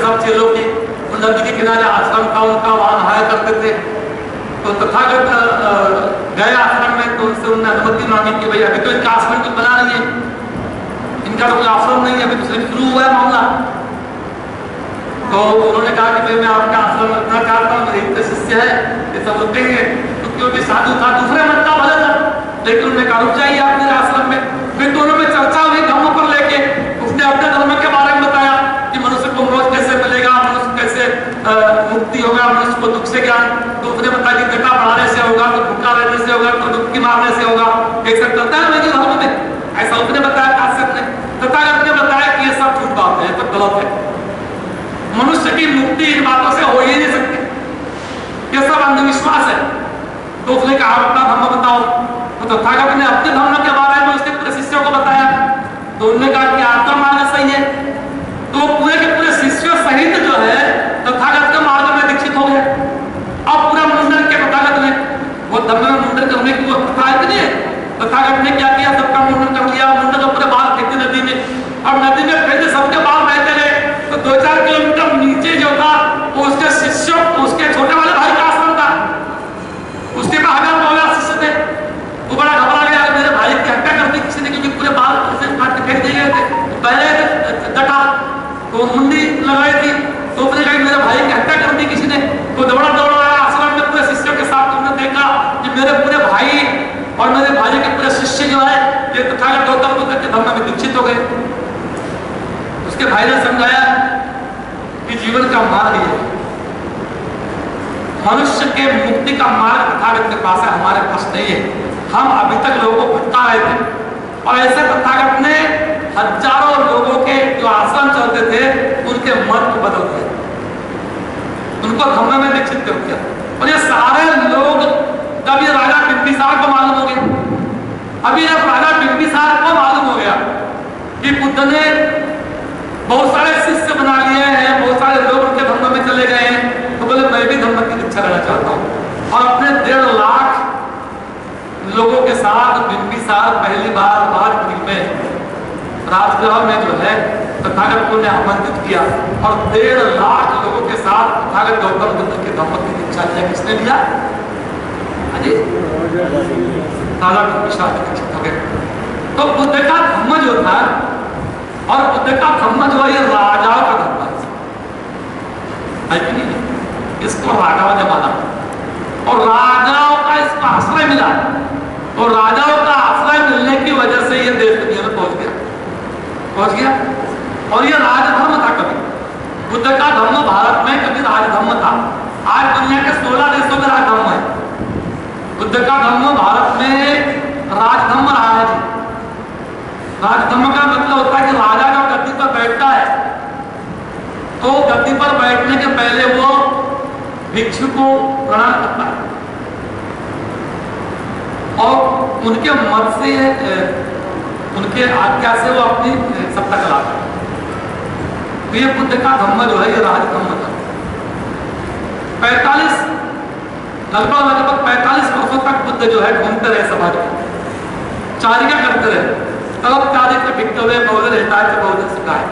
सब चेलों की, नदी के किनारे आश्रम था उनका, वहां नहाया करते थे। तो तथागत गए आश्रम में, तो उनसे उन्होंने अनुमति मांगी कि भाई अभी तो इनका आश्रम कुछ बना नहीं है, इनका तो कोई आश्रम नहीं है, अभी तो सिर्फ शुरू हुआ है मामला। तो उन्होंने कहा कि भाई मैं आपका आश्रम रखना चाहता हूँ, मेरे इतने शिष्य है, ये सब रुकेंगे। तो क्योंकि साधु था, दूसरे मत का भले था, लेकिन उन्होंने कहा रुक जाइए आप मेरे आश्रम में। फिर दोनों में चर्चा हुई धर्म पर लेके। उसने अपने धर्म के बारे में बताया कि मनुष्य को मोक्ष कैसे मिलेगा, मनुष्य कैसे मुक्ति होगा, मनुष्य को दुख से ज्ञान। तो उसने बताया कि जटा बढ़ाने से होगा, तो भूखा रहने से होगा, तो डुबकी मारने से होगा, ऐसा करता है मेरे धर्म में, ऐसा उसने बताया। काश्यप ने, तथागत ने बताया कि ये सब झूठ बात है, तो गलत है, मनुष्य की मुक्ति इन बातों से हो ही नहीं सकती, ये सब अंधविश्वास है। तो उसने कहा अपना धर्म बताओ। तो तथागत ने अपने धर्म के बारे में उसके पूरे शिष्यों को बताया। तो उन्होंने कहा कि आपका मार्ग सही है। तो पूरे के पूरे शिष्यों सहित जो है तथागत के मार्ग में दीक्षित हो गए। अब पूरा मुंडन के तथागत ने, वो धर्म में मुंडन करने की वो प्रथा है कि नहीं, तथागत ने क्या किया, सबका मुंडन कर लिया, मुंडन का पूरे बाल फेंके नदी में। अब नदी में फेंके सबके बाल बहते गए। तो 2-4 किलोमीटर नीचे जो था वो उसके शिष्यों, उसके छोटे वाले भाई का आश्रम था, उसके 1000 शिष्य थे। वो बड़ा घबरा गया, मेरे भाई की हत्या कर दी किसी ने, क्योंकि पूरे बाल से काट के फेंक दिए गए थे, पहले डटा तो मुंडी लगाई थी। तो उसने कहा मेरे भाई की हत्या कर दी किसी ने। तो दौड़ा आया आश्रम में पूरे शिष्यों के साथ। तुमने देखा कि मेरे पूरे भाई और मेरे भाई के पूरे शिष्य जो है ये तथागत गौतम बुद्ध के धर्म में दीक्षित हो गए। उसके भाई ने समझाया कि जीवन का मार्ग ये है, मनुष्य के मुक्ति का मार्ग तथागत के पास है, हमारे पास नहीं है। हम अभी तक लोगों को भटका रहे थे और ऐसे तथागत ने हजारों लोगों के जो आश्रम चलते थे उनके मन को बदल दिया, उनको धर्म में दीक्षित कर दिया। और ये सारे लोग जब ये राजा बिंबिसार को मालूम हो गया, अभी जब राजा बिंबिसार को मालूम हो गया कि बुद्ध ने बहुत सारे शिष्य बना लिए हैं, बहुत सारे लोग उनके धर्म में चले गए हैं, तो बोले मैं भी धर्म की दीक्षा लेना चाहता हूँ। और अपने 1.5 लाख लोगों के साथ बिंबिसार पहली बार राजगृह में, राजगृह में जो है तथागत को ने आमंत्रित किया और 1.5 लाख लोगों के साथ तथागत गौतम बुद्ध के धर्म की दीक्षा लिया। किसने लिया? अजी राजा बिंबिसार दीक्षित हो गए। तो बुद्ध का धर्म जो था, और बुद्ध का धर्म जो है ये राजाओं का धर्म है कि नहीं, इसको राजाओं ने माना और राजाओं का इसको आश्रय मिला। तो राजाओं का आश्रय मिलने की वजह से ये देश दुनिया में पहुंच गया। और ये राजधर्म था। कभी बुद्ध का धर्म भारत में कभी राजधर्म था। आज दुनिया के 16 देशों में राजधर्म है। बुद्ध का धर्म भारत में राजधर्म रहा है। राजधर्म का मतलब होता है कि राजा जब गद्दी पर बैठता है तो गद्दी पर बैठने के पहले वो भिक्षु को प्रणाम करता है और उनके मत से, उनके आज्ञा से वो अपनी सत्ता चलाता है। तो ये बुद्ध का धर्म जो है ये राजधर्म था। लगभग 45 वर्षों तक बुद्ध जो है घूमते रहे समाज में, चारिका करते रहे, तब चारित्र भिक्खवे बहुधर हिताय च बहुधर सिखाए।